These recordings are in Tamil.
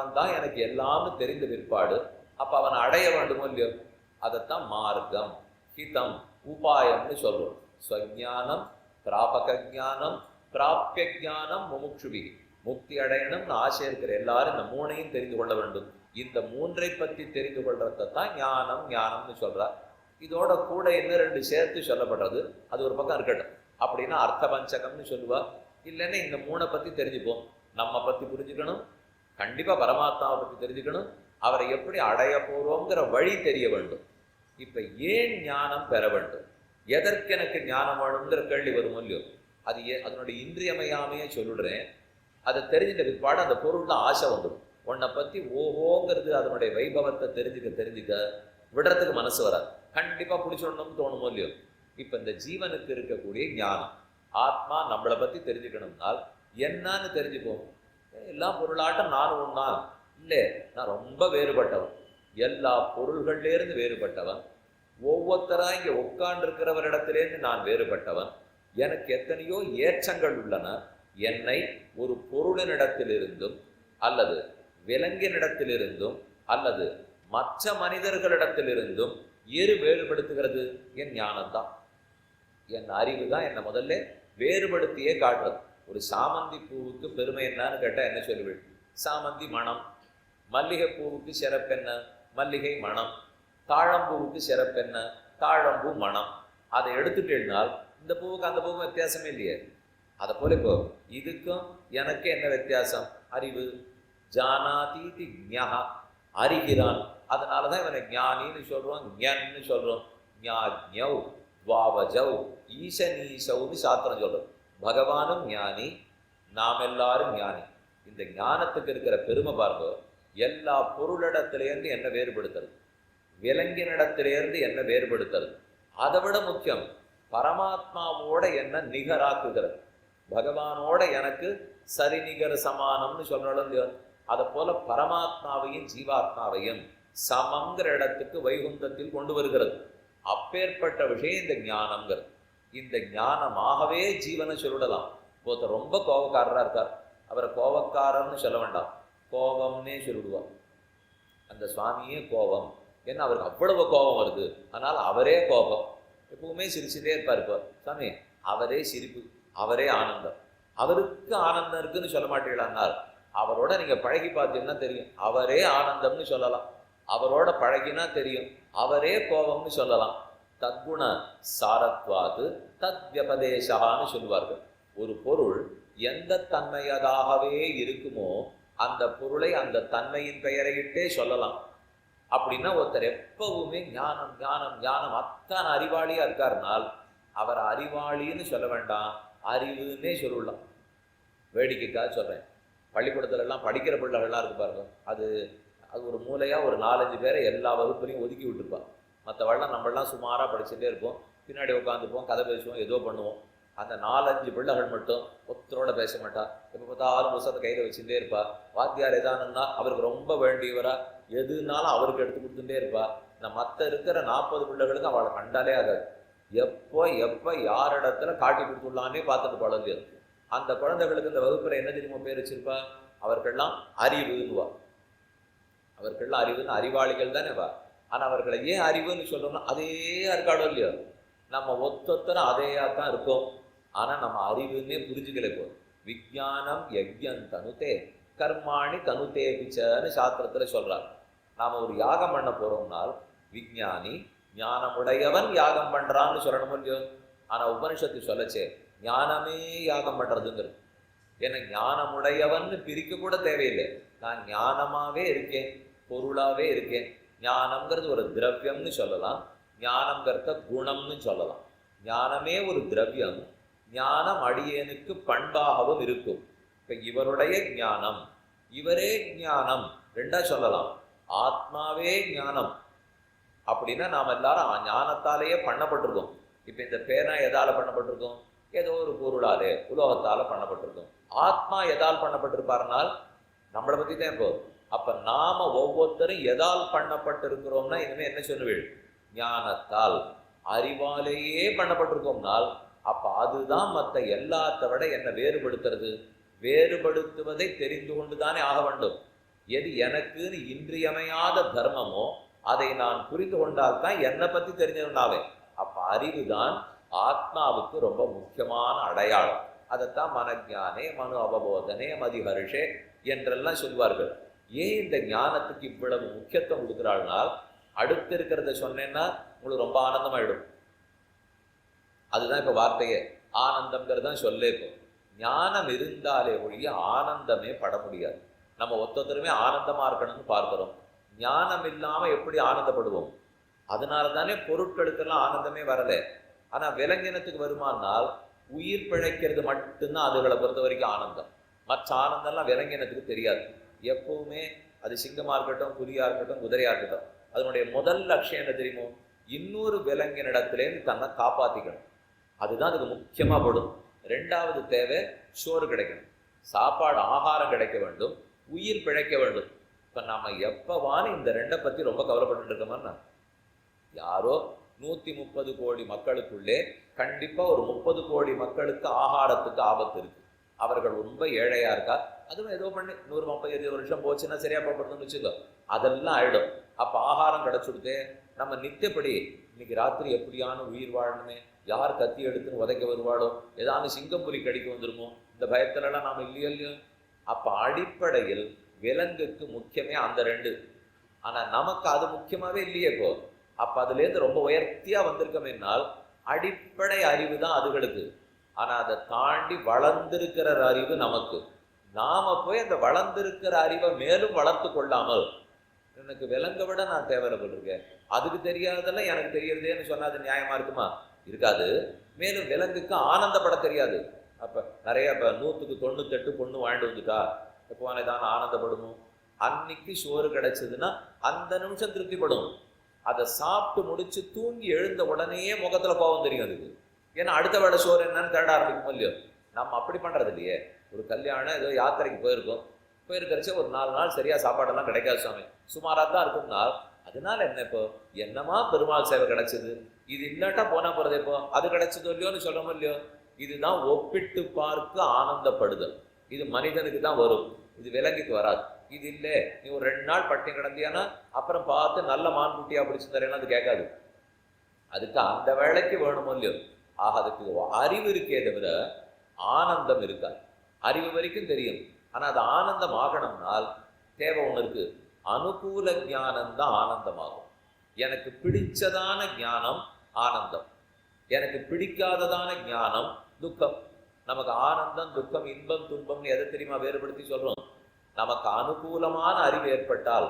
இருக்கிறவன் தான் எனக்கு எல்லாமே தெரிந்த பிற்பாடு அப்ப அவன் அடைய வேண்டுமோ இல்லையோ, அதைத்தான் மார்க்கம் ஹிதம் உபாயம்னு சொல்றோம். ஸ்வஜானம் பிராபக ஜானம் பிராபிய ஜானம் முமுட்சுபி. முக்தி அடையணும்னு ஆசை இருக்கிற எல்லாரும் இந்த மூணையும் தெரிந்து கொள்ள வேண்டும். இந்த மூன்றை பற்றி தெரிந்து கொள்றதான் ஞானம் ஞானம்னு சொல்றார். இதோட கூட இன்னும் ரெண்டு சேர்த்து சொல்லப்படுறது, அது ஒரு பக்கம் இருக்கட்டும். அப்படின்னா அர்த்த பஞ்சகம்னு சொல்லுவா. இல்லைன்னா இந்த மூணை பத்தி தெரிஞ்சுப்போம். நம்ம பத்தி புரிஞ்சுக்கணும், கண்டிப்பா பரமாத்மாவை பத்தி தெரிஞ்சுக்கணும், அவரை எப்படி அடைய போறோங்கிற வழி தெரிய வேண்டும். இப்ப ஏன் ஞானம் பெற வேண்டும், எதற்கு எனக்கு ஞானம் வேணுங்கிற கேள்வி வரும் இல்லையோ, அது அதனுடைய இன்றியமையாமையே சொல்லிடுறேன். அதை தெரிஞ்சிட்ட பிற்பாடு அந்த பொருள்ல ஆசை வந்துடும். உன்னை பத்தி ஓஹோங்கிறது அதனுடைய வைபவத்தை தெரிஞ்சுக்க விடுறதுக்கு மனசு வராது. கண்டிப்பா பிடிச்சிடணும்னு தோணுமோ இல்லையோ. இப்ப இந்த ஜீவனுக்கு இருக்கக்கூடிய ஞானம், ஆத்மா நம்மளை பத்தி தெரிஞ்சுக்கணும்னால் என்னன்னு தெரிஞ்சுப்போம். எல்லா பொருளாட்டம் நானும் ஒன்னா இல்லை, நான் ரொம்ப வேறுபட்டவன், எல்லா பொருள்கள்லேருந்து வேறுபட்டவன், ஒவ்வொருத்தரா இங்க உட்கார்ந்து இருக்கிறவரிடத்திலேருந்து நான் வேறுபட்டவன், எனக்கு எத்தனையோ ஏற்றங்கள் உள்ளன. என்னை ஒரு பொருளினிடத்திலிருந்தும் அல்லது விலங்கினிடத்திலிருந்தும் அல்லது மற்ற மனிதர்களிடத்திலிருந்தும் வேறுபடுத்துகிறது என் ஞானம்தான், என் அறிவு தான் என்னை முதல்ல வேறுபடுத்தியே காட்டுறது. ஒரு சாமந்தி பூவுக்கு பெருமை என்னன்னு கேட்டால் என்ன சொல்லுவேன்? சாமந்தி மனம். மல்லிகை பூவுக்கு சிறப்பென்ன? மல்லிகை மனம். தாழம்பூவுக்கு சிறப்பென்ன? தாழம்பூ மனம். அதை எடுத்துட்டேன்னால் இந்த பூவுக்கு அந்த பூவுக்கும் வித்தியாசமே இல்லையே. அதை போல இப்போ இதுக்கும் எனக்கு என்ன வித்தியாசம்? அறிவு. ஜானாதீதி ஞா, அறிகிறான். அதனாலதான் இவனை ஞானின்னு சொல்றோம், ஞன்னு சொல்றோம். ஞாஜ்ஞவ் துவாவஜவ் ஈசனீசவுன்னு சாத்திரம் சொல்றோம். பகவானும் ஞானி, நாம் எல்லாரும் ஞானி. இந்த ஞானத்துக்கு இருக்கிற பெருமை பாருங்க. எல்லா பொருளிடத்திலேருந்து என்ன வேறுபடுத்துறது, விலங்கினிடத்திலேருந்து என்ன வேறுபடுத்துறது, அதை விட முக்கியம் பரமாத்மாவோட என்ன நிகராக்குகிறது. பகவானோட எனக்கு சரி நிகர சமானம்னு சொல்லணும். அதை போல பரமாத்மாவையும் ஜீவாத்மாவையும் சமங்கிற இடத்துக்கு வைகுந்தத்தில் கொண்டு வருகிறது. அப்பேற்பட்ட விஷயம் இந்த ஞானம்ங்கிறது. இந்த ஞானமாகவே ஜீவனை சொல்லிடலாம். ஒருத்தர் ரொம்ப கோபக்காரராக இருக்கார், அவரை கோபக்காரர்னு சொல்ல வேண்டாம், கோபம்னே சொல்லிடுவார். அந்த சுவாமியே கோபம், ஏன்னா அவருக்கு அவ்வளவு கோபம் வருது, அதனால் அவரே கோபம். எப்பவுமே சிரிச்சுட்டே இருப்பார். இப்போ சாமி அவரே சிரிப்பு, அவரே ஆனந்தம். அவருக்கு ஆனந்தம் இருக்குன்னு சொல்ல மாட்டீங்களான்னார். அவரோட நீங்க பழகி பார்த்தீங்கன்னா தெரியும், அவரே ஆனந்தம்னு சொல்லலாம். அவரோட பழகினா தெரியும், அவரே கோபம்னு சொல்லலாம். தத்குண சாரத்வாது தத் வியபதேசான்னு சொல்லுவார்கள். ஒரு பொருள் எந்த தன்மையதாகவே இருக்குமோ அந்த பொருளை அந்த தன்மையின் பெயரையிட்டே சொல்லலாம். அப்படின்னா ஒருத்தர் எப்பவுமே ஞானம் ஞானம் ஞானம் அத்தனை அறிவாளியா இருக்காருனால் அவர் அறிவாளின்னு சொல்ல வேண்டாம், அறிவுன்னே சொல்லலாம். வேடிக்கைக்காக சொல்றேன், பள்ளிக்கூடத்துல எல்லாம் படிக்கிற பிள்ளைகள்லாம் இருக்கு பாருங்க, அது ஒரு மூலையா ஒரு 4-5 பேரை எல்லா வகுப்புலையும் ஒதுக்கி விட்டுருப்பான். மற்றவெல்லாம் நம்மளாம் சுமாராக படிச்சுட்டே இருப்போம், பின்னாடி உட்காந்துப்போம், கதை பேசுவோம், ஏதோ பண்ணுவோம். அந்த 4-5 பிள்ளைகள் மட்டும் ஒருத்தரோட பேச மாட்டா, எப்போ பார்த்தாலும் புத்தகத்தை கையில் வச்சுட்டே இருப்பா. வாத்தியார் எதானுன்னா அவருக்கு ரொம்ப வேண்டியவரா எதுனாலும் அவருக்கு எடுத்து கொடுத்துட்டே இருப்பா. இந்த மற்ற இருக்கிற 40 பிள்ளைகளுக்கு அவளை கண்டாலே ஆகாது. எப்போ யாரிடத்துல காட்டி கொடுத்துடலான்னே பார்த்துட்டு பழகு. அந்த குழந்தைகளுக்கு இந்த வகுப்புல என்ன தெரியுமா பேர் வச்சிருப்பா? அவர்கள்லாம் அறிவுன்னுவா. அவர்கள்லாம் அறிவுன்னு அறிவாளிகள் தானே வா. ஆனால் அவர்களை ஏன் அறிவுன்னு சொல்றோம்னா அதே இருக்காடோ இல்லையோ, நம்ம ஒத்தொத்தரும் அதையா தான் இருக்கோம். ஆனால் நம்ம அறிவுன்னே புரிஞ்சுக்கல. இப்போ விஜானம் யஜ்ஞம் தனுதே கர்மாணி தனுதே பிச்சன்னு சாஸ்திரத்தில் சொல்றார். நாம் ஒரு யாகம் பண்ண போறோம்னால் விஞ்ஞானி ஞானமுடையவன் யாகம் பண்றான்னு சொல்லணும் இல்லையோ. ஆனால் உபனிஷத்து சொல்லச்சே ஞானமே யாகம் பண்றதுங்கிறது. ஏன்னா ஞானமுடையவன்னு பிரிக்க கூட தேவையில்லை. நான் ஞானமாவே இருக்கேன், பொருளாவே இருக்கேன். ஞானம்ங்கிறது ஒரு திரவியம்னு சொல்லலாம், ஞானம்ங்கிறத குணம்னு சொல்லலாம். ஞானமே ஒரு திரவியம், ஞானம் அடியேனுக்கு பண்பாகவும் இருக்கும். இப்ப இவருடைய ஞானம், இவரே ஞானம் ரெண்டா சொல்லலாம். ஆத்மாவே ஞானம் அப்படின்னா நாம் எல்லாரும் ஞானத்தாலேயே பண்ணப்பட்டிருக்கோம். இப்ப இந்த பேனா எதால பண்ணப்பட்டிருக்கோம்? ஏதோ ஒரு பொருளாலே உலோகத்தால பண்ணப்பட்டிருக்கோம். ஆத்மா எதால் பண்ணப்பட்டிருப்பாருனால் நம்மளை பத்தி தான் இப்போ. அப்ப நாம ஒவ்வொருத்தரும் எதால் பண்ணப்பட்டிருக்கிறோம்னா இனிமே என்ன சொல்லுவீள்? ஞானத்தால், அறிவாலேயே பண்ணப்பட்டிருக்கோம்னால் அப்ப அதுதான் மற்ற எல்லாத்த விட என்ன வேறுபடுத்துறது. வேறுபடுத்துவதை தெரிந்து கொண்டுதானே ஆக வேண்டும். எது எனக்குன்னு இன்றியமையாத தர்மமோ அதை நான் புரிந்து கொண்டால்தான் என்னை பத்தி தெரிஞ்சவனாவே. அப்ப அறிவுதான் ஆத்மாவுக்கு ரொம்ப முக்கியமான அடையாளம். அதைத்தான் மனஞானே, மனு அவபோதனே, மதிஹர்ஷே என்றெல்லாம் சொல்வார்கள். ஏன் இந்த ஞானத்துக்கு இவ்வளவு முக்கியத்துவம் கொடுக்கிறாள்னால், அடுத்து இருக்கிறத சொன்னேன்னா உங்களுக்கு ரொம்ப ஆனந்தமாயிடும். அதுதான் இப்ப வார்த்தையே, ஆனந்தம்ங்கிறது தான் சொல்லே. இப்போ ஞானம் இருந்தாலே ஒழிய ஆனந்தமே பட முடியாது. நம்ம ஒத்தொத்தருமே ஆனந்தமா இருக்கணும்னு பார்க்கிறோம். ஞானம் இல்லாம எப்படி ஆனந்தப்படுவோம்? அதனால தானே பொருட்களுக்கெல்லாம் ஆனந்தமே வரல. ஆனா விலங்கினத்துக்கு வருமானால் உயிர் பிழைக்கிறது மட்டும்தான் அதுகளை பொறுத்த வரைக்கும் ஆனந்தம். மற்ற ஆனந்தம்லாம் விலங்கினத்துக்கு தெரியாது. எப்பவுமே அது சிங்கமா இருக்கட்டும், புலியா இருக்கட்டும், குதிரையா இருக்கட்டும், அதனுடைய முதல் லட்சியம் என்ன தெரியுமோ? இன்னொரு விலங்கினிடத்திலேருந்து தன்னை காப்பாத்திக்கணும். அதுதான் அதுக்கு முக்கியமா படும். ரெண்டாவது தேவை சோறு கிடைக்கணும், சாப்பாடு ஆகாரம் கிடைக்க வேண்டும், உயிர் பிழைக்க வேண்டும். இப்ப நாம எப்பவானு இந்த ரெண்டை பத்தி ரொம்ப கவலைப்பட்டு இருக்கோம்னா, யாரோ 130 கோடி மக்களுக்குள்ளே கண்டிப்பா ஒரு 30 கோடி மக்களுக்கு ஆகாரத்துக்கு ஆபத்து இருக்கு. அவர்கள் ரொம்ப ஏழையா இருக்கா, அதுவும் ஏதோ பண்ணி 130-20 வருஷம் போச்சுன்னா சரியா போடுறதுன்னு வச்சுக்கோ, அதெல்லாம் ஆயிடும். அப்ப ஆகாரம் கிடைச்சுடுதே. நம்ம நித்தியப்படி இன்னைக்கு ராத்திரி எப்படியான உயிர் வாழணுமே, யார் கத்தி எடுத்துன்னு உதைக்க வருவாளோ, ஏதாவது சிங்கம்புலி கடிக்க வந்துருமோ, இந்த பயத்துலலாம் நாம இல்லையோ. அப்ப அடிப்படையில் விலங்குக்கு முக்கியமே அந்த ரெண்டு. ஆனா நமக்கு அது முக்கியமாவே இல்லையே. இப்போ அப்ப அதுல இருந்து ரொம்ப உயர்த்தியா வந்திருக்கோம்னால் அடிப்படை அறிவு தான் அதுகளுக்கு. ஆனா அதை தாண்டி வளர்ந்திருக்கிற அறிவு நமக்கு. நாம போய் அந்த வளர்ந்திருக்கிற அறிவை மேலும் வளர்த்து கொள்ளாமல், எனக்கு விலங்கை விட நான் தேவைப்பட்டிருக்கேன், அதுக்கு தெரியாததெல்லாம் எனக்கு தெரியறதேன்னு சொன்னா அது நியாயமா இருக்குமா? இருக்காது. மேலும் விலங்குக்கு ஆனந்தப்பட தெரியாது. அப்ப நிறைய 100க்கு 98 பொண்ணு வாழ்ந்து வந்துட்டா எப்போவானே தான் ஆனந்தப்படுமோ? அன்னைக்கு சோறு கிடைச்சதுன்னா அந்த நிமிஷம் திருப்திப்படும். அதை சாப்பிட்டு முடிச்சு தூங்கி எழுந்த உடனேயே முகத்துல கோபம் தெரியும் அதுக்கு. ஏன்னா அடுத்த வேளை சோறு என்னன்னு தேட ஆரம்பிக்கும் இல்லையோ. நம்ம அப்படி பண்றது இல்லையே. ஒரு கல்யாணம் ஏதோ யாத்திரைக்கு போயிருக்கிறச்சே ஒரு 4 நாள் சரியா சாப்பாடெல்லாம் கிடைக்காது சுவாமி, சுமாராக தான் இருக்கும்னால் அதனால என்ன, இப்போ என்னமா பெருமாள் சேவை கிடைச்சது, இது இல்லாட்டா போனா போறதே, இப்போ அது கிடைச்சதோ இல்லையோன்னு சொல்றோமோ இல்லையோ. இதுதான் ஒப்பிட்டு பார்க்க ஆனந்தப்படுதல். இது மனிதனுக்கு தான் வரும், இது விலங்குக்கு வராது. இது இல்லை, நீ ஒரு 2 நாள் பட்டினி கிடந்தியானா அப்புறம் பார்த்து நல்ல மான்குட்டியா பிடிச்சு தரேன்னா அது கேட்காது. அதுக்கு அந்த வேலைக்கு வேணுமோ இல்லையோ. ஆக அதுக்கு அறிவு இருக்கே தவிர ஆனந்தம் இருக்காது. அறிவு வரைக்கும் தெரியும், ஆனா அது ஆனந்தம் ஆகணும்னால் தேவை ஒன்று இருக்கு. அனுகூல ஞானம் தான் ஆனந்தமாகும். எனக்கு பிடிச்சதான ஞானம் ஆனந்தம், எனக்கு பிடிக்காததான ஞானம் துக்கம். நமக்கு ஆனந்தம், துக்கம், இன்பம், துன்பம்னு எதை தெரியுமா வேறுபடுத்தி சொல்றோம்? நமக்கு அனுகூலமான அறிவு ஏற்பட்டால்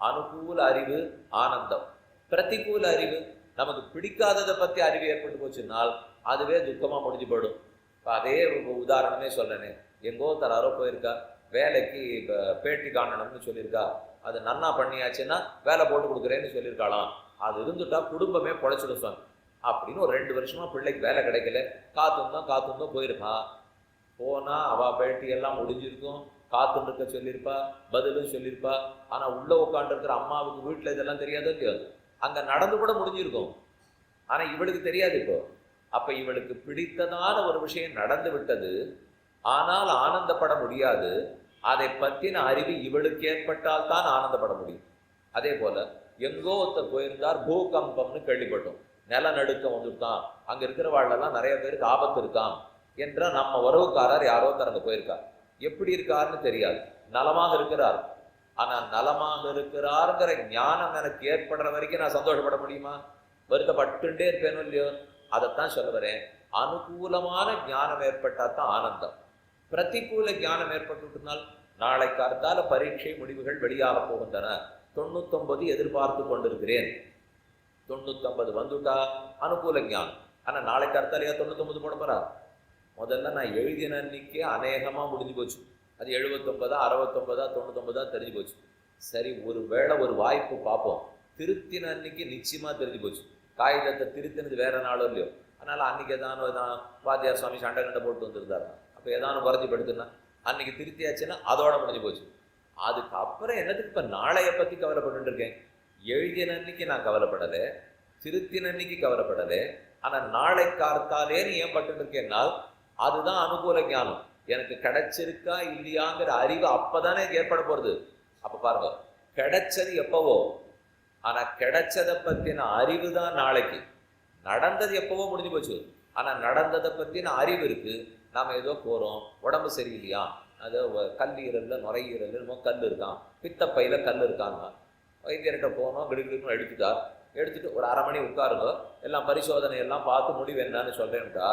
அனுகூல அறிவு ஆனந்தம். பிரதிகூல அறிவு, நமக்கு பிடிக்காததை பத்தி அறிவு ஏற்பட்டு போச்சுன்னால் அதுவே துக்கமா முடிஞ்சு போயிடும். இப்போ அதே உதாரணமே சொல்றேனே, எங்கோ தராரோ போயிருக்கா, வேலைக்கு பேட்டி காணணும்னு சொல்லியிருக்கா, அது நன்னா பண்ணியாச்சுன்னா வேலை போட்டு கொடுக்குறேன்னு சொல்லியிருக்காளாம். அது இருந்துட்டா குடும்பமே பொழைச்சிடும் சுவாமி அப்படின்னு ஒரு 2 வருஷமா பிள்ளைக்கு வேலை கிடைக்கல, காத்துந்தோம் போயிருக்கான். போனா அவ பேட்டி எல்லாம் முடிஞ்சிருக்கும், காத்துன்னு இருக்க சொல்லியிருப்பா, பதிலும் சொல்லியிருப்பா. ஆனா உள்ள உட்காந்துருக்கிற அம்மாவுக்கு வீட்டுல இதெல்லாம் தெரியாதோ இல்லையோ, அங்க நடந்து கூட முடிஞ்சிருக்கும், ஆனா இவளுக்கு தெரியாது. இப்போ அப்ப இவளுக்கு பிடித்ததான ஒரு விஷயம் நடந்து விட்டது, ஆனால் ஆனந்தப்பட முடியாது. அதை பற்றின அறிவு இவளுக்கு ஏற்பட்டால் தான் ஆனந்தப்பட முடியும். அதே போல எங்கோ ஒருத்தர் போயிருந்தார், பூகம்பம்னு கேள்விப்பட்டோம், நிலநடுக்கம் வந்துட்டான், அங்க இருக்கிற வாழ்லாம் நிறைய பேருக்கு ஆபத்து இருக்கான் என்ற நம்ம உறவுக்காரர் யாரோ தரங்க போயிருக்கார். எப்படி இருக்காருன்னு தெரியாது, நலமாக இருக்கிறார். ஆனா நலமாக இருக்கிறாருங்கிற ஞானம் எனக்கு ஏற்படுற வரைக்கும் நான் சந்தோஷப்பட முடியுமா? வருத்தப்பட்டுட்டே இருப்பேனோ இல்லையோ. அதைத்தான் சொல்ல வரேன், அனுகூலமான ஞானம் ஏற்பட்டா தான் ஆனந்தம். பிரதிகூல ஞானம் ஏற்பட்டுனால் நாளை காலத்தால பரீட்சை முடிவுகள் வெளியாக போகின்றன, 99 எதிர்பார்த்து கொண்டிருக்கிறேன், 99 வந்துட்டா அனுகூல ஞானம். ஆனா நாளை காலத்தாலையா 99 போட போறா? முதல்ல நான் எழுதின அன்னைக்கே அநேகமா முடிஞ்சு போச்சு. அது 79, 69, 99 தெரிஞ்சு போச்சு. சரி, ஒரு வேளை ஒரு வாய்ப்பு பார்ப்போம், திருத்தின அன்னைக்கு நிச்சயமா தெரிஞ்சு போச்சு. காகிதத்தை திருத்தினது வேற நாளோ இல்லையோ, அதனால அன்னைக்கு ஏதானு வாத்தியார் சுவாமி சண்டை கண்டை போட்டு வந்திருந்தாரு, அப்போ ஏதானு குறைஞ்சி படுத்துனா அன்னைக்கு திருத்தியாச்சுன்னா அதோட முடிஞ்சு போச்சு. அதுக்கப்புறம் என்னதுக்கு இப்போ நாளைய பற்றி கவலைப்பட்டு இருக்கேன்? எழுதின அன்னைக்கு நான் கவலைப்படலை, திருத்தின அன்னைக்கு கவலைப்படலை, ஆனால் நாளை காத்தாலேன்னு ஏன் பட்டு இருக்கேன்னால் அதுதான் அனுகூல ஞானம். எனக்கு கிடைச்சிருக்கா இல்லையாங்கிற அறிவு அப்பதானே ஏற்பட போறது. அப்ப பாருங்க, கிடைச்சது எப்பவோ, ஆனா கிடைச்சதை பத்தின அறிவு தான் நாளைக்கு. நடந்தது எப்பவோ முடிஞ்சு போச்சு, ஆனா நடந்ததை பத்தின அறிவு இருக்கு. நாம ஏதோ போறோம், உடம்பு சரியில்லையா, அது கல்லீரல்ல நுரையீரல் என்னமோ கல் இருக்கான், பித்தப்பையில கல் இருக்காங்க, வைத்தியர்கிட்ட போனோம், கிடுகிடுன்னு எடுத்துட்டு ஒரு 1/2 மணி உட்காருங்க, எல்லாம் பரிசோதனை எல்லாம் பார்த்து முடிவு என்னன்னு சொல்றேன்ட்டா,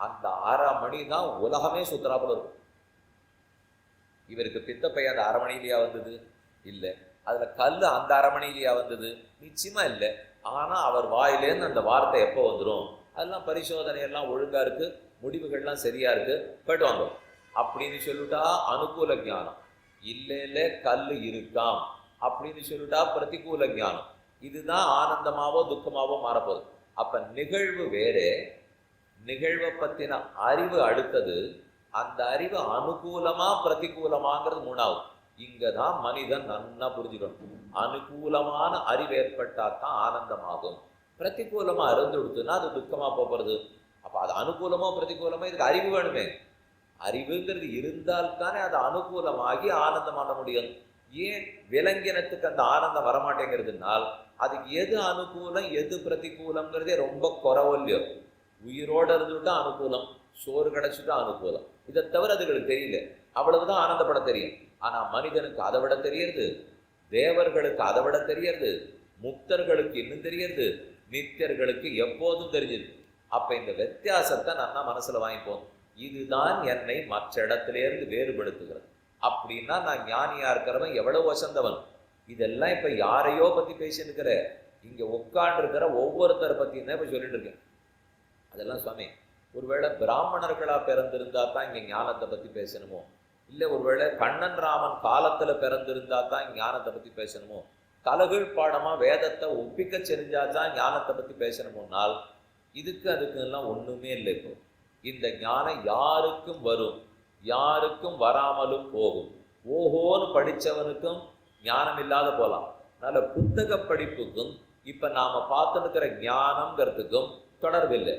அந்த 1/2 மணி தான் உலகமே சுத்தராப்புல இருக்கும். இவருக்கு பித்தப்பை அந்த 1/2 மணிலையா வந்தது? இல்லை. அதுல கல் அந்த 1/2 மணிலையா வந்தது? நிச்சயமா இல்லை. ஆனா அவர் வாயிலேருந்து அந்த வார்த்தை எப்போ வந்துடும்? அதெல்லாம் பரிசோதனை எல்லாம் ஒழுங்கா இருக்கு, முடிவுகள்லாம் சரியா இருக்கு, போயிட்டு வாங்க அப்படின்னு சொல்லிட்டா அனுகூல ஞானம். இல்ல கல் இருக்காம் அப்படின்னு சொல்லிட்டா பிரதிகூல ஞானம். இதுதான் ஆனந்தமாவோ துக்கமாவோ மாறப்போகுது. அப்ப நிகழ்வு வேறே, நிகழ்வை பத்தின அறிவு அடுத்தது. அந்த அறிவு அனுகூலமா பிரதிகூலமாங்கிறது 3வது. இங்கதான் மனிதன் நன்னா புரிஞ்சுக்கணும். அனுகூலமான அறிவு ஏற்பட்டா தான் ஆனந்தமாகும். பிரதிகூலமா இருந்து கொடுத்துன்னா அது துக்கமா போறது. அப்ப அது அனுகூலமோ பிரதிகூலமோ, இதுக்கு அறிவு வேணுமே. அறிவுங்கிறது இருந்தால்தானே அது அனுகூலமாகி ஆனந்தமான முடியும். ஏன் விலங்கினத்துக்கு அந்த ஆனந்தம் வரமாட்டேங்கிறதுனால் அதுக்கு எது அனுகூலம் எது பிரதிகூலம்ங்கிறதே ரொம்ப குறவல்லையோ. உயிரோடு இருந்துட்டா அனுகூலம், சோறு கிடைச்சிட்டா அனுகூலம். இதை தவிர அதுகளுக்கு தெரியல, அவ்வளவுதான் ஆனந்தப்பட தெரியும். ஆனா மனிதனுக்கு அதை விட தெரியறது, தேவர்களுக்கு அதை விட தெரியறது, முக்தர்களுக்கு இன்னும் தெரியறது, நித்தியர்களுக்கு எப்போதும் தெரிஞ்சது. அப்ப இந்த வித்தியாசத்தை நல்லா மனசுல வாங்கிப்போம். இதுதான் என்னை மற்ற இடத்திலேருந்து வேறுபடுத்துகிறது. அப்படின்னா நான் ஞானியா இருக்கிறவன் எவ்வளவு வசந்தவன். இதெல்லாம் இப்ப யாரையோ பத்தி பேசிட்டு இருக்கிற, இங்க உட்கார்ந்து இருக்கிற ஒவ்வொருத்தரை பத்தியும் தான் இப்ப சொல்லிட்டு இருக்கேன். அதெல்லாம் சுவாமி, ஒருவேளை பிராமணர்களா பிறந்திருந்தா தான் இங்க ஞானத்தை பத்தி பேசணுமோ, இல்லை ஒருவேளை கண்ணன் ராமன் காலத்துல பிறந்திருந்தா தான் ஞானத்தை பத்தி பேசணுமோ, கலகுள் பாடமா வேதத்தை ஒப்பிக்க செஞ்சாதான் ஞானத்தை பத்தி பேசணுமோனால் இதுக்கு அதுக்கு எல்லாம் ஒண்ணுமே இல்லை. இப்போ இந்த ஞானம் யாருக்கும் வரும், யாருக்கும் வராமலும் போகும். ஓஹோன்னு படிச்சவனுக்கும் ஞானம் இல்லாத போலாம். அதனால புத்தக படிப்புக்கும் இப்ப நாம பார்த்துருக்கிற ஞானம்ங்கிறதுக்கும் தொடர்பில்லை.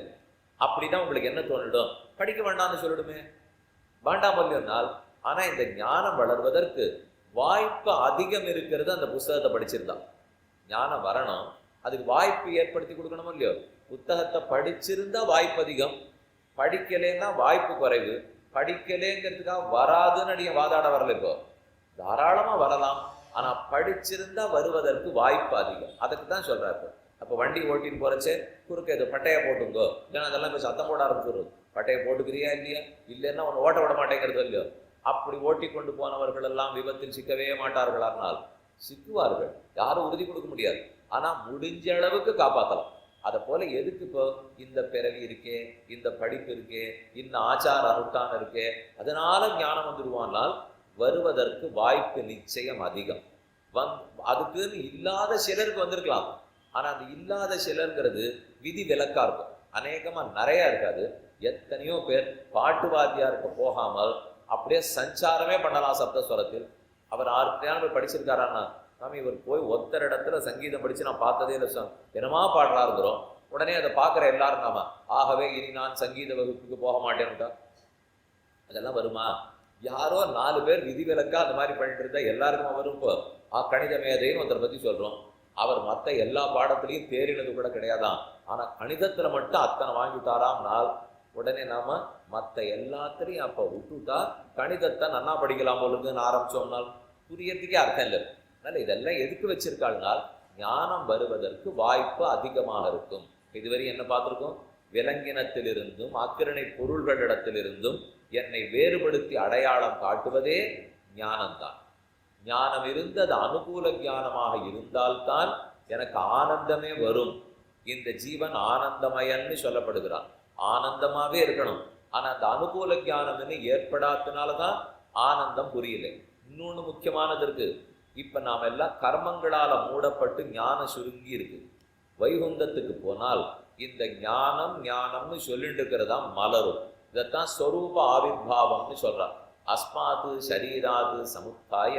அப்படின்னா உங்களுக்கு என்ன தோணிடும்? படிக்க வேண்டாம்னு சொல்லிடுமே, வேண்டாம் இல்லையோனால். ஆனா இந்த ஞானம் வளர்வதற்கு வாய்ப்பு அதிகம் இருக்கிறது அந்த புஸ்தகத்தை படிச்சிருந்தா. ஞானம் வரணும், அதுக்கு வாய்ப்பு ஏற்படுத்தி கொடுக்கணுமோ இல்லையோ. புத்தகத்தை படிச்சிருந்தா வாய்ப்பு அதிகம், படிக்கலைன்னா வாய்ப்பு குறைவு. படிக்கலைங்கிறதுக்காக வராதுன்னு நீங்க வாதாட வரல. இப்போ தாராளமா வரலாம், ஆனா படிச்சிருந்தா வருவதற்கு வாய்ப்பு அதிகம். அதுக்கு தான் சொல்றாரு. அப்போ வண்டி ஓட்டின்னு போறச்சே குறுக்க இது பட்டையை போட்டுங்கோ, இல்லைன்னா அதெல்லாம் இப்போ சத்தம் போட ஆரம்பிச்சுடுறது. பட்டையை போட்டுக்கிறியா இல்லையா, இல்லைன்னா ஒன்று ஓட்ட விட மாட்டேங்கிறது இல்லையோ. அப்படி ஓட்டி கொண்டு போனவர்கள் எல்லாம் விபத்தில் சிக்கவே மாட்டார்களானால் சிக்குவார்கள், யாரும் உறுதி கொடுக்க முடியாது. ஆனா முடிஞ்ச அளவுக்கு காப்பாற்றலாம். அதை போல எதுக்கு இப்போ இந்த பிறவி இருக்கே, இந்த படிப்பு இருக்கே, இந்த ஆச்சார அனுஷ்டானம் இருக்கே, அதனால ஞானம் வந்துடுவானால் வருவதற்கு வாய்ப்பு நிச்சயம் அதிகம். அதுக்குன்னு இல்லாத சிலருக்கு வந்திருக்கலாம். ஆனா அந்த இல்லாத சிலருங்கிறது விதி விலக்கா இருக்கும், அநேகமா நிறைய இருக்காது. எத்தனையோ பேர் பாட்டு வாத்தியாருக்கு போகாமல் அப்படியே சஞ்சாரமே பண்ணலாம் சப்தஸ்வரத்தில். அவர் 6 போய் படிச்சிருக்காரான்னா, சாமி இவர் போய் ஒத்தர இடத்துல சங்கீதம் படிச்சு நான் பார்த்ததே இல்லை சார், என்னமா பாடுறா இருக்கிறோம். உடனே அதை பார்க்குற எல்லாரும் நாம ஆகவே இனி நான் சங்கீத வகுப்புக்கு போக மாட்டேன்னுட்டா அதெல்லாம் வருமா? யாரோ 4 பேர் விதிவிலக்கா அந்த மாதிரி பண்ணிட்டு இருந்தா எல்லாருக்குமா வரும்? இப்போ கணித மேதைன்னு ஒருத்தரை பத்தி சொல்றோம், அவர் மற்ற எல்லா பாடத்திலையும் தேறினது கூட கிடையாதான், ஆனா கணிதத்துல மட்டும் அத்தனை வாங்கிட்டாராம் நாள். உடனே நாம மற்ற எல்லாத்திலையும் அப்ப விட்டுட்டா கணிதத்தை நன்னா படிக்கலாம் போலுங்கன்னு ஆரம்பிச்சோம்னால் புரியறதுக்கே அர்த்தம் இல்லை. அதனால இதெல்லாம் எதுக்கு வச்சிருக்காள்னால் ஞானம் வருவதற்கு வாய்ப்பு அதிகமாக இருக்கும். இதுவரை என்ன பார்த்துருக்கோம்? விலங்கினத்திலிருந்தும் அக்கிரணை பொருள்களிடத்திலிருந்தும் என்னை வேறுபடுத்தி அடையாளம் காட்டுவதே ஞானம்தான். ஞானம் இருந்து அது அனுகூல ஞானமாக இருந்தால்தான் எனக்கு ஆனந்தமே வரும். இந்த ஜீவன் ஆனந்தமயன்னு சொல்லப்படுகிறான், ஆனந்தமாவே இருக்கணும். ஆனா அந்த அனுகூல ஞானம்னு ஏற்படாதனாலதான் ஆனந்தம் புரியல. இன்னொன்னு முக்கியமானது இருக்கு. இப்ப நாம எல்லாம் கர்மங்களால மூடப்பட்டு ஞானம் சுருங்கி இருக்கு. வைகுந்தத்துக்கு போனால் இந்த ஞானம் ஞானம்னு சொல்லிட்டு இருக்கிறதா மலரும். இதைத்தான் ஸ்வரூப ஆவிர்பாவம்னு சொல்றான். அஸ்மாது சரீராது சமுத்தாய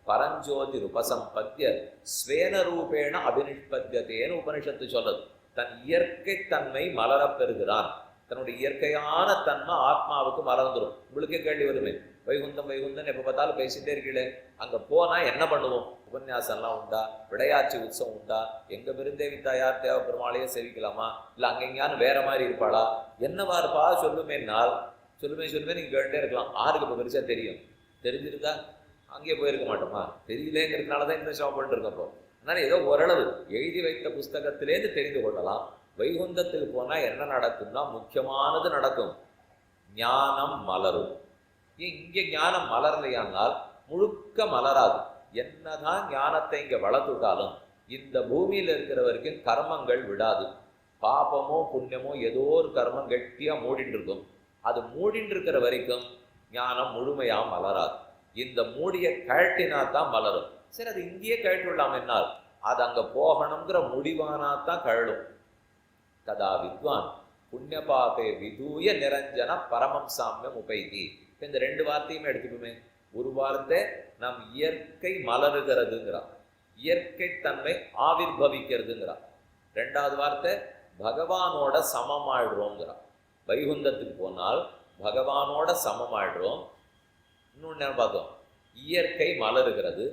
பரஞ்சோதி உபசம்பத்திய ஸ்வேன ரூபேண அபினிஷ்பத்தியதேன்னு உபனிஷத்து சொல்றது. தன் இயற்கை தன்மை மலர பெறுகிறான். தன்னுடைய இயற்கையான தன்மை ஆத்மாவுக்கு மலர்ந்துடும். உங்களுக்கே கேள்வி வருமே, வைகுந்தம் வைகுந்தம் எப்போ பார்த்தாலும் பேசிகிட்டே இருக்கீங்களே, அங்கே போனால் என்ன பண்ணுவோம்? உபன்யாசம்லாம் உண்டா? விளையாட்டு உற்சவம் உண்டா? எங்கள் பெருந்தேவி தாயார் தேவ பெருமாளையே சேவிக்கலாமா? இல்லை அங்கே எங்கேயானு வேற மாதிரி இருப்பாளா? என்னவா இருப்பா? சொல்லுமேனால் சொல்லுமே நீங்கள் கேட்டே இருக்கலாம். ஆருக்கு இப்போ பெருசாக தெரியும்? தெரிஞ்சிருக்கா? அங்கேயே போயிருக்க மாட்டோமா? தெரியலேங்கிறதுனால தான் இந்த ஷாப் இருக்கப்போ. அதனால் ஏதோ ஓரளவு எழுதி வைத்த புஸ்தகத்திலேருந்து தெரிந்து கொள்ளலாம். வைகுந்தத்துக்கு போனால் என்ன நடக்கும்னா முக்கியமானது நடக்கும், ஞானம் மலரும். இங்கே ஞானம் மலரலையானால் முழுக்க மலராது. என்னதான் ஞானத்தை இங்கே வளர்த்துட்டாலும் இந்த பூமியில் இருக்கிற வரைக்கும் கர்மங்கள் விடாது. பாபமோ புண்ணியமோ ஏதோ ஒரு கர்மம் கெட்டியாக மூடின்னு இருக்கும். அது மூடின்னு இருக்கிற வரைக்கும் ஞானம் முழுமையாக மலராது. இந்த மூடிய கழட்டினா தான் மலரும். சரி, அது இங்கேயே கழட்டி விடலாம் என்னால் அது அங்கே போகணுங்கிற முடிவானா தான் கழலும். ததா வித்வான் புண்ணிய பாபே விதூய நிரஞ்சன பரமம் சாமியம் உபைதி. இந்த ரெண்டு வார்த்தையுமே எடுத்துக்குமே. ஒரு வார்த்தை நம் இயற்கை மலருகிறதுங்கிறான், இயற்கை தன்மை ஆவிர்பவிக்கிறதுங்கிறான். ரெண்டாவது வார்த்தை பகவானோட சமமாயிடுறோங்கிறான். வைகுந்தத்துக்கு போனால் பகவானோட சமமாயிடுறோம். இன்னொன்று என்ன பார்த்தோம்? இயற்கை மலருகிறது,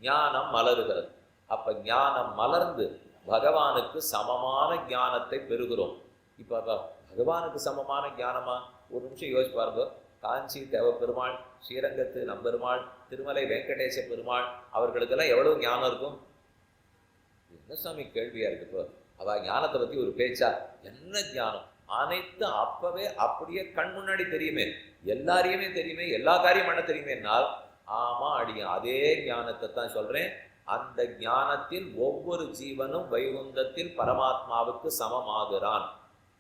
ஞானம் மலருகிறது. அப்போ ஞானம் மலர்ந்து பகவானுக்கு சமமான ஞானத்தை பெறுகிறோம். இப்போ பகவானுக்கு சமமான ஞானமா? ஒரு நிமிஷம் யோசிச்சு பாருங்க. காஞ்சி தேவ பெருமாள், ஸ்ரீரங்கத்து நம்பெருமாள், திருமலை வெங்கடேச பெருமாள், அவர்களுக்கெல்லாம் எவ்வளவு ஞானம் இருக்கும்? என்ன சாமி கேள்வியா இருக்கு. இப்போ அவள் ஞானத்தை பற்றி ஒரு பேச்சா? என்ன ஞானம்? அனைத்து அப்பவே அப்படியே கண் முன்னாடி தெரியுமே, எல்லாரையுமே தெரியுமே, எல்லா காரியம் பண்ண தெரியுமேனால் ஆமா அடியும் அதே ஞானத்தை தான் சொல்றேன். அந்த ஞானத்தில் ஒவ்வொரு ஜீவனும் வைகுந்தத்தில் பரமாத்மாவுக்கு சமமாகிறான்.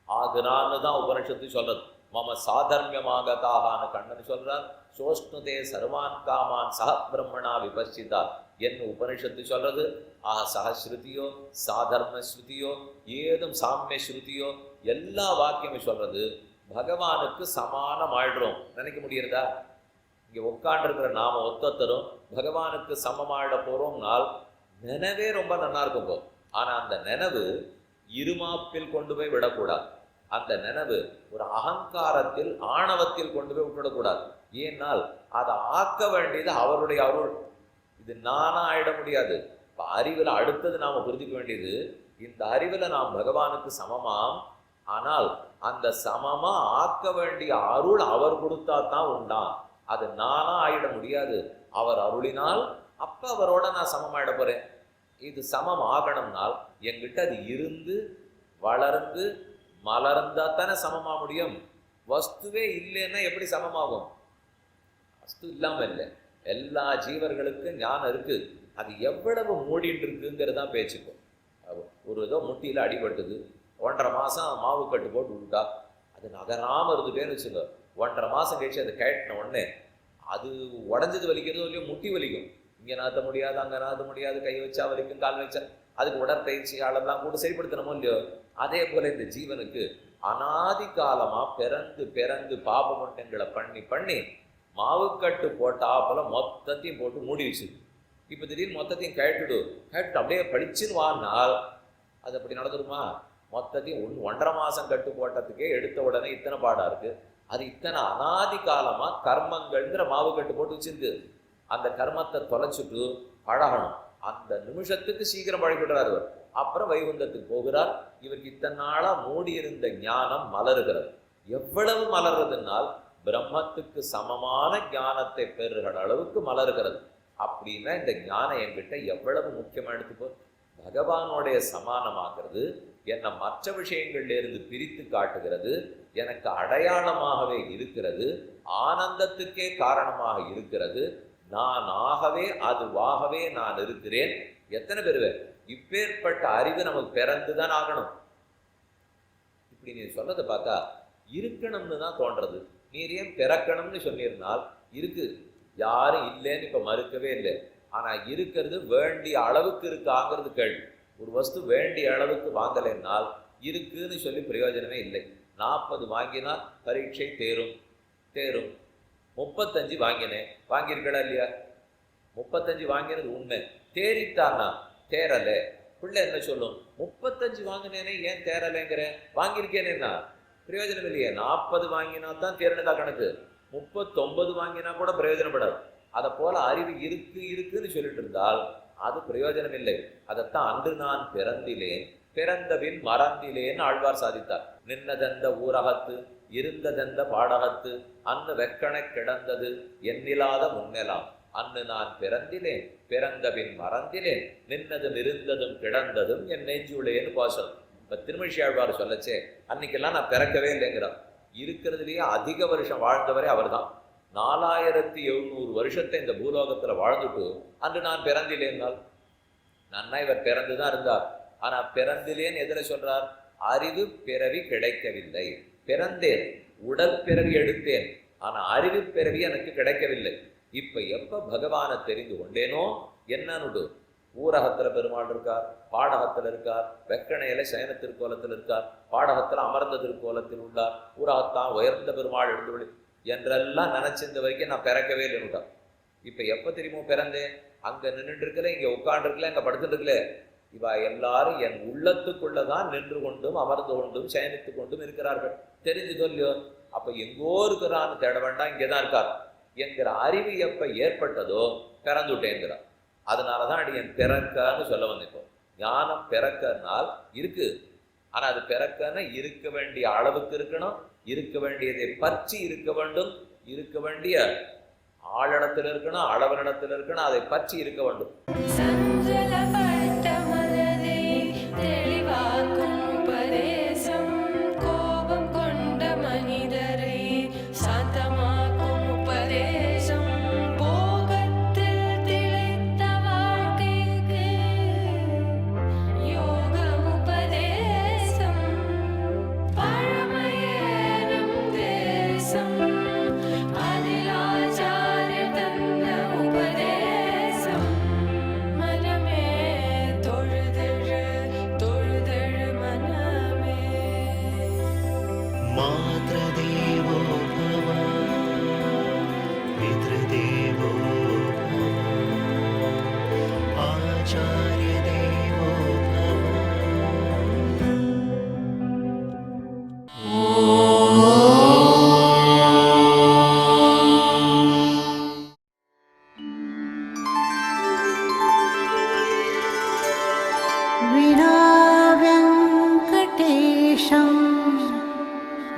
ஆகிறான்னு தான் உபனிஷத்து சொல்றது. மம சாதர்மியமாகதாகான்னு கண்ணன் சொல்றார். சோஷ்ணுதே சர்வான் காமான் சக பிரம்மணா விபஸ்சிதா என்று உபனிஷத்து சொல்றது. சகஸ்ருதியோ சாதர்ம ஸ்ருதியோ ஏதும் சாமிய ஸ்ருதியோ எல்லா வாக்கியமும் சொல்றது பகவானுக்கு சமானம் ஆயிடுறோம். நினைக்க முடியறதா? இங்கே உட்காண்டிருக்கிற நாம ஒத்தரும் பகவானுக்கு சமமாயிட போறோம்னால் நினைவே ரொம்ப நல்லா இருக்கும் போது. ஆனால் அந்த நினைவு இருமாப்பில் கொண்டு போய் விடக்கூடாது. அந்த நினைவு ஒரு அகங்காரத்தில் ஆணவத்தில் கொண்டு போய் விட்டுவிடக்கூடாது. ஏனால் அதை ஆக்க வேண்டியது அவருடைய அருள். இது நானா ஆயிட முடியாது. இப்போ அறிவில் அடுத்தது நாம் புரிஞ்சுக்க வேண்டியது, இந்த அறிவில் நாம் பகவானுக்கு சமமாம். ஆனால் அந்த சமமா ஆக்க வேண்டிய அருள் அவர் கொடுத்தா தான் உண்டான். அது நானா ஆயிட முடியாது. அவர் அருளினால் அப்ப அவரோட நான் சமமாயிட போறேன். இது சமம் ஆகணும்னால் என்கிட்ட அது இருந்து வளர்ந்து மலர்ந்தா தானே சமமாக முடியும். வஸ்துவே இல்லைன்னா எப்படி சமமாகும்? வஸ்து இல்லாம இல்லை. எல்லா ஜீவர்களுக்கும் ஞானம் இருக்கு. அது எவ்வளவு மூடிட்டு இருக்குங்கிறதான் பேச்சுக்கும். ஒரு ஏதோ முட்டியில் அடிபட்டுது, 1.5 மாதம் மாவு கட்டு போட்டு விட்டா அது நகராமல் இருந்துட்டேன்னு வச்சுக்கோ. 1.5 மாதம் கழிச்சு அதை கேட்டின உடனே அது உடஞ்சது வலிக்கிறதோ இல்லையோ முட்டி வலிக்கும். இங்கே நாத்த முடியாது, அங்கே நாத்த முடியாது, கை வச்சா வலிக்கும், கால் வச்சா. அதுக்கு உடற்பயிற்சியாளெல்லாம் கூட சரிப்படுத்தணுமோ இல்லையோ. அதே போல இந்த ஜீவனுக்கு அனாதி காலமா பிறந்து பிறந்து பாப மட்டங்களை பண்ணி பண்ணி மாவுக்கட்டு போட்டாப்போல மொத்தத்தையும் போட்டு மூடி வச்சுது. இப்போ திடீர்னு மொத்தத்தையும் கேட்டுட்டு அப்படியே படிச்சுன்னு வானால் அது அப்படி நடந்துருமா? மொத்தத்தையும் 1.5 மாதம் கட்டு போட்டதுக்கே எடுத்த உடனே இத்தனை பாடா இருக்கு. அது இத்தனை அனாதி காலமா கர்மங்கள்ங்கிற மாவு கட்டு போட்டு வச்சிருக்கு. அந்த கர்மத்தை தொலைச்சிட்டு பழகணும். அந்த நிமிஷத்துக்கு சீக்கிரம் பழகிடுறார் அவர். அப்புறம் வைகுந்தத்துக்கு போகிறார். இவருக்கு இத்தனை நாளா மூடி இருந்த ஞானம் மலருகிறது. எவ்வளவு மலர்றதுனால் பிரம்மத்துக்கு சமமான ஞானத்தை பெறுகிற அளவுக்கு மலருகிறது. அப்படின்னா இந்த ஞானம் என்கிட்ட எவ்வளவு முக்கியமாக எடுத்துக்கோ. பகவானுடைய சமானமாகிறது, என்னை மற்ற விஷயங்கள்ல இருந்து பிரித்து காட்டுகிறது, எனக்கு அடையாளமாகவே இருக்கிறது, ஆனந்தத்துக்கே காரணமாக இருக்கிறது, நான் ஆகவே அதுவாகவே நான் இருக்கிறேன். எத்தனை பேருவேன் இப்பேற்பட்ட அறிவு நமக்கு பிறந்துதான் ஆகணும். இப்படி நீ சொன்னதை பார்த்தா இருக்கணும்னு தான் தோன்றது. நீர் ஏன் பிறக்கணும்னு சொன்னிருந்தால் இருக்கு, யாரும் இல்லைன்னு இப்ப மறுக்கவே இல்லை. ஆனா இருக்கிறது வேண்டிய அளவுக்கு இருக்காங்கிறது கேள்வி. ஒரு வஸ்து வேண்டிய அளவுக்கு வாங்கலைன்னால் இருக்குன்னு சொல்லி பிரயோஜனமே இல்லை. 40 வாங்கினால் பரீட்சை தேரும். 35 வாங்கினேன், வாங்கியிருக்கா இல்லையா? 35 வாங்கினது உண்மை. தேறித்தானா? தேரலை. பிள்ளை என்ன சொல்லும்? 35 வாங்கினேனே ஏன் தேரலைங்கிற? வாங்கியிருக்கேனேன்னா பிரயோஜனம் இல்லையே. 40 வாங்கினா தான் தேர்னதா கணக்கு. 39 வாங்கினா கூட பிரயோஜனப்படாது. அதை போல அறிவு இருக்குன்னு சொல்லிட்டு இருந்தால் அது பிரயோஜனம் இல்லை. அதைத்தான் அன்று நான் பிறந்திலேன் பிறந்தபின் மறந்திலேன்னு ஆழ்வார் சாதித்தார். நின்னதெந்த ஊரகத்து இருந்ததெந்த பாடகத்து அன்னு வெக்கணை கிடந்தது எண்ணிலாத முன்னெலாம் அன்னு நான் பிறந்திலேன் பிறந்தபின் மறந்திலேன் நின்னதும் இருந்ததும் கிடந்ததும் என் நெஞ்சுளேன்னு பாசனம். இப்ப திருமழியாழ்வார் சொல்லச்சே அன்னைக்கெல்லாம் நான் பிறக்கவே இல்லைங்கிறார். இருக்கிறதுலேயே அதிக வருஷம் வாழ்ந்தவரே அவர் தான். 4700 வருஷத்தை இந்த பூலோகத்துல வாழ்ந்துட்டு அன்று நான் பிறந்திலேன்னால் நன்னா இவர் பிறந்துதான் இருந்தார். ஆனா பிறந்திலேன்னு எதிர சொல்றார்? அறிவு பிறவி கிடைக்கவில்லை. பிறந்தேன், உடல் பிறவி எடுத்தேன், ஆனா அறிவு பிறவி எனக்கு கிடைக்கவில்லை. இப்ப எப்ப பகவானை தெரிந்து கொண்டேனோ என்னன்னு ஊரகத்துல பெருமாள் இருக்கார், பாடகத்துல இருக்கார், வெக்கணையில சயன திருக்கோலத்தில் இருக்கார், பாடகத்துல அமர்ந்த திருக்கோலத்தில் உள்ளார், ஊரகத்தான் உயர்ந்த பெருமாள் எழுந்து என்றெல்லாம் நினைச்சிருந்த வரைக்கும் நான் பிறக்கவே இல்லைன்னுட்டான். இப்ப எப்ப தெரியுமோ பிறந்தேன்? அங்க நின்றுட்டு இருக்கல, இங்க உட்கார்ந்து இருக்கல, இங்க படுத்துட்டு இருக்கல. இவ எல்லாரும் என் உள்ளத்துக்குள்ளதான் நின்று கொண்டும் அமர்ந்து கொண்டும் சயனித்து கொண்டும் இருக்கிறார்கள். தெரிஞ்சுதோ இல்லையோ? அப்ப எங்கோ இருக்கிறான்னு தேட வேண்டாம், இங்கேதான் இருக்கார் என்கிற அறிவு எப்ப ஏற்பட்டதோ பிறந்துட்டேங்கிறார். அதனாலதான் அடி என் பிறக்கன்னு சொல்ல வந்திருக்கோம். ஞானம் பிறக்கனால் இருக்கு, ஆனா அது பிறக்கன்னு இருக்க வேண்டிய அளவுக்கு இருக்கணும், இருக்க வேண்டியதை பற்றி இருக்க வேண்டும், இருக்க வேண்டிய ஆளிடத்தில் இருக்கணும், அளவனிடத்தில் இருக்கணும், அதை பற்றி இருக்க வேண்டும்.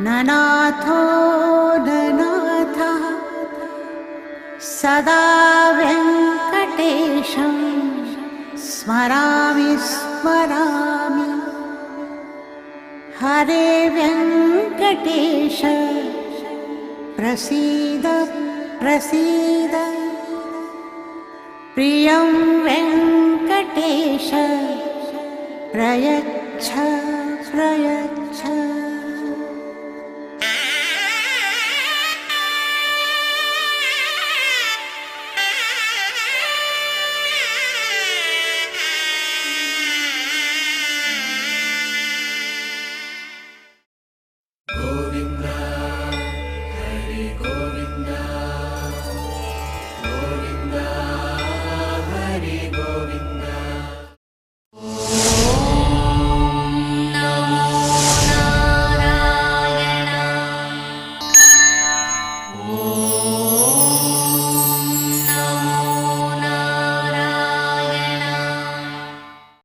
ननाथो ननाथः सदा वेङ्कटेशं स्मरामि स्मरामि। हरे वेङ्कटेश प्रसीद प्रसीद, प्रियं वेङ्कटेश प्रयच्छ प्रयच्छ।